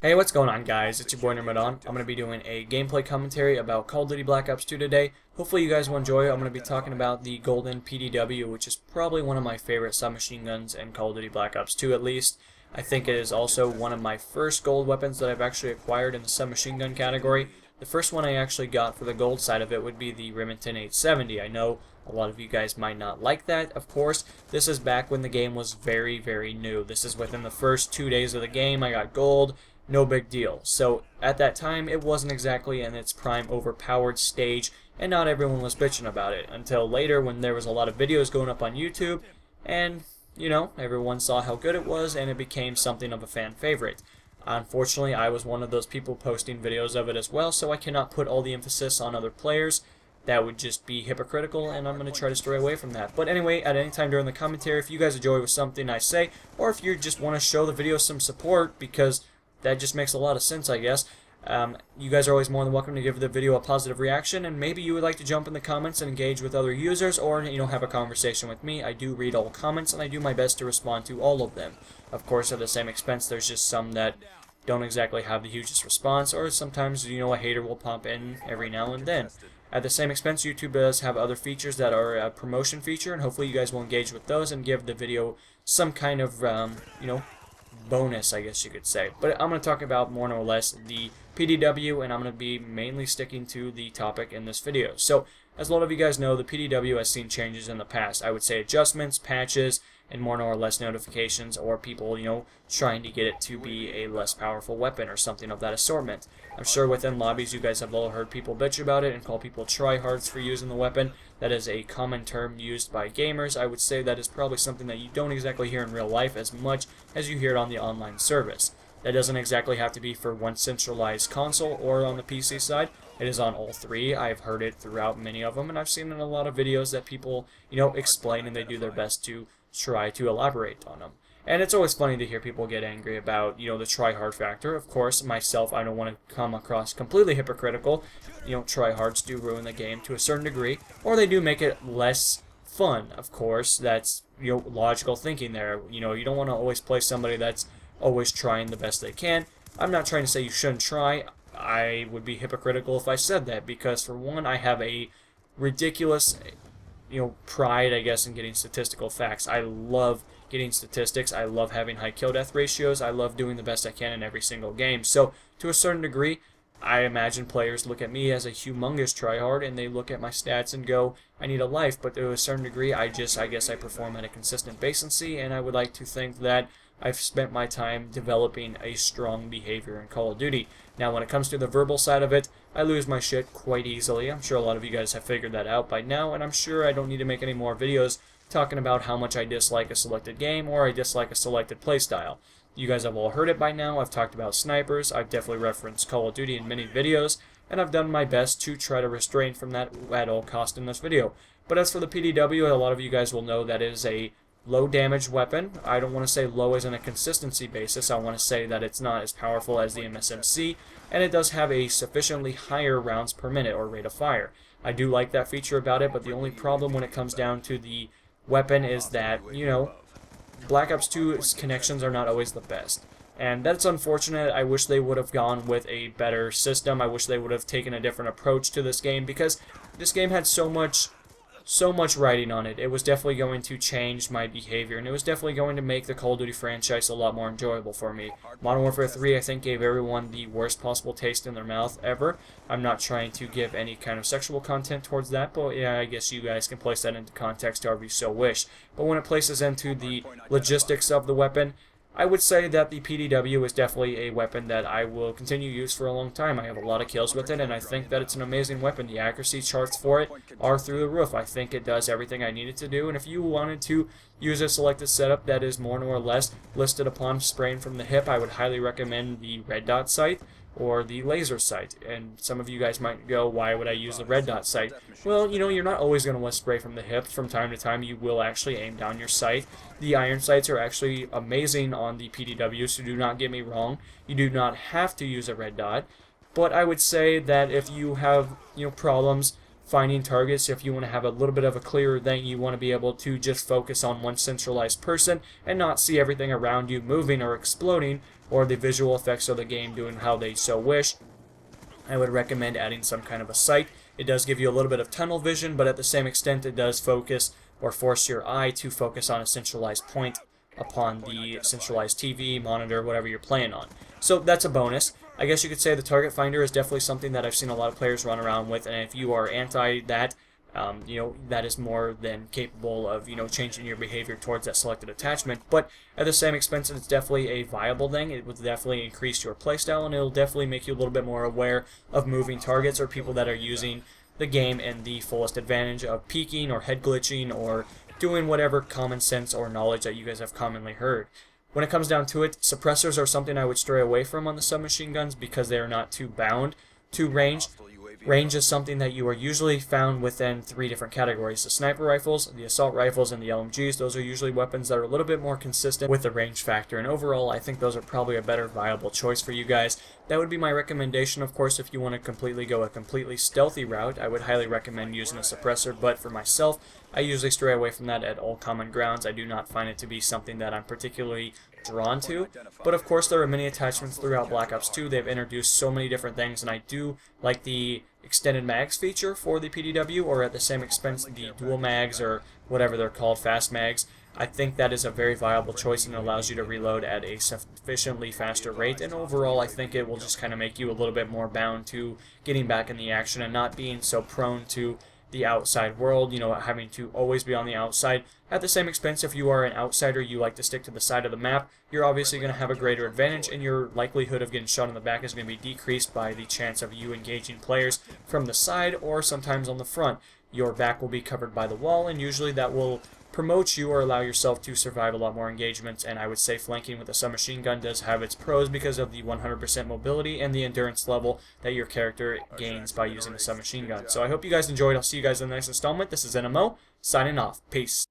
Hey, what's going on, guys? It's your boy Ramadan. I'm going to be doing a gameplay commentary about Call of Duty Black Ops 2 today. Hopefully you guys will enjoy it. I'm going to be talking about the golden PDW, which is probably one of my favorite submachine guns in Call of Duty Black Ops 2 at least. I think it is also one of my first gold weapons that I've actually acquired in the submachine gun category. The first one I actually got for the gold side of it would be the Remington 870. I know a lot of you guys might not like that, of course. This is back when the game was very, very new. This is within the first 2 days of the game. I got gold. No big deal. So at that time, it wasn't exactly in its prime overpowered stage, and not everyone was bitching about it until later when there was a lot of videos going up on YouTube, and you know, everyone saw how good it was, and it became something of a fan favorite. Unfortunately, I was one of those people posting videos of it as well, so I cannot put all the emphasis on other players. That would just be hypocritical, and I'm going to try to stray away from that. But anyway, at any time during the commentary, if you guys enjoy with something I say, or if you just want to show the video some support, because that just makes a lot of sense, I guess. You guys are always more than welcome to give the video a positive reaction, and maybe you would like to jump in the comments and engage with other users, or have a conversation with me. I do read all comments, and I do my best to respond to all of them. Of course, at the same expense, there's just some that don't exactly have the hugest response, or sometimes a hater will pop in every now and then. At the same expense, YouTube does have other features that are a promotion feature, and hopefully you guys will engage with those and give the video some kind of bonus, I guess you could say. But I'm going to talk about more or less the PDW, and I'm going to be mainly sticking to the topic in this video. So, as a lot of you guys know, the PDW has seen changes in the past. I would say adjustments, patches, and more or less notifications, or people, trying to get it to be a less powerful weapon or something of that assortment. I'm sure within lobbies you guys have all heard people bitch about it and call people tryhards for using the weapon. That is a common term used by gamers. I would say that is probably something that you don't exactly hear in real life as much as you hear it on the online service. That doesn't exactly have to be for one centralized console or on the PC side. It is on all three. I've heard it throughout many of them, and I've seen in a lot of videos that people, explain, and they do their best to try to elaborate on them. And it's always funny to hear people get angry about, the try-hard factor. Of course, myself, I don't want to come across completely hypocritical. Try-hards do ruin the game to a certain degree, or they do make it less fun, of course. That's, logical thinking there. You don't want to always play somebody that's always trying the best they can. I'm not trying to say you shouldn't try. I would be hypocritical if I said that, because for one, I have a ridiculous, pride, I guess, in getting statistical facts. I love getting statistics. I love having high kill death ratios. I love doing the best I can in every single game. So, to a certain degree, I imagine players look at me as a humongous tryhard, and they look at my stats and go, I need a life. But to a certain degree, I guess I perform at a consistent basis, and I would like to think that I've spent my time developing a strong behavior in Call of Duty. Now, when it comes to the verbal side of it, I lose my shit quite easily. I'm sure a lot of you guys have figured that out by now, and I'm sure I don't need to make any more videos talking about how much I dislike a selected game or I dislike a selected playstyle. You guys have all heard it by now. I've talked about snipers. I've definitely referenced Call of Duty in many videos, and I've done my best to try to restrain from that at all cost in this video. But as for the PDW, a lot of you guys will know that it is a low damage weapon. I don't want to say low as in a consistency basis. I want to say that it's not as powerful as the MSMC, and it does have a sufficiently higher rounds per minute or rate of fire. I do like that feature about it, but the only problem when it comes down to the weapon is that, Black Ops 2's connections are not always the best. And that's unfortunate. I wish they would have gone with a better system. I wish they would have taken a different approach to this game, because this game had so much writing on it. It was definitely going to change my behavior, and it was definitely going to make the Call of Duty franchise a lot more enjoyable for me. Modern Warfare 3, I think, gave everyone the worst possible taste in their mouth ever. I'm not trying to give any kind of sexual content towards that, but yeah, I guess you guys can place that into context however you so wish. But when it places into the logistics of the weapon, I would say that the PDW is definitely a weapon that I will continue to use for a long time. I have a lot of kills with it, and I think that it's an amazing weapon. The accuracy charts for it are through the roof. I think it does everything I need it to do, and if you wanted to use a selected setup that is more or less listed upon spraying from the hip, I would highly recommend the red dot sight or the laser sight. And some of you guys might go, why would I use the red dot sight? Well, you're not always going to want to spray from the hip. From time to time, you will actually aim down your sight. The iron sights are actually amazing on the PDW, so do not get me wrong. You do not have to use a red dot. But I would say that if you have, problems finding targets. If you want to have a little bit of a clearer thing, you want to be able to just focus on one centralized person and not see everything around you moving or exploding, or the visual effects of the game doing how they so wish. I would recommend adding some kind of a sight. It does give you a little bit of tunnel vision, but at the same extent it does focus or force your eye to focus on a centralized point upon the centralized TV, monitor, whatever you're playing on. So that's a bonus. I guess you could say the target finder is definitely something that I've seen a lot of players run around with, and if you are anti that, that is more than capable of, changing your behavior towards that selected attachment. But at the same expense, it's definitely a viable thing. It will definitely increase your playstyle, and it'll definitely make you a little bit more aware of moving targets or people that are using the game in the fullest advantage of peeking or head glitching or doing whatever common sense or knowledge that you guys have commonly heard. When it comes down to it, suppressors are something I would stray away from on the submachine guns because they are not too bound to range. Range is something that you are usually found within 3 different categories: the sniper rifles, the assault rifles, and the LMGs. Those are usually weapons that are a little bit more consistent with the range factor, and overall I think those are probably a better viable choice for you guys. That would be my recommendation. Of course, if you want to completely go a completely stealthy route, I would highly recommend using a suppressor, but for myself, I usually stray away from that at all common grounds. I do not find it to be something that I'm particularly drawn to. But of course, there are many attachments throughout Black Ops 2. They've introduced so many different things, and I do like the extended mags feature for the PDW, or at the same expense the dual mags, or whatever they're called, fast mags. I think that is a very viable choice, and it allows you to reload at a sufficiently faster rate, and overall I think it will just kind of make you a little bit more bound to getting back in the action and not being so prone to the outside world, having to always be on the outside. At the same expense, if you are an outsider, you like to stick to the side of the map, you're obviously going to have a greater advantage, and your likelihood of getting shot in the back is going to be decreased by the chance of you engaging players from the side or sometimes on the front. Your back will be covered by the wall, and usually that will promote you or allow yourself to survive a lot more engagements. And I would say flanking with a submachine gun does have its pros because of the 100% mobility and the endurance level that your character gains by using a submachine gun. So I hope you guys enjoyed. I'll see you guys in the next installment. This is NMO, signing off. Peace.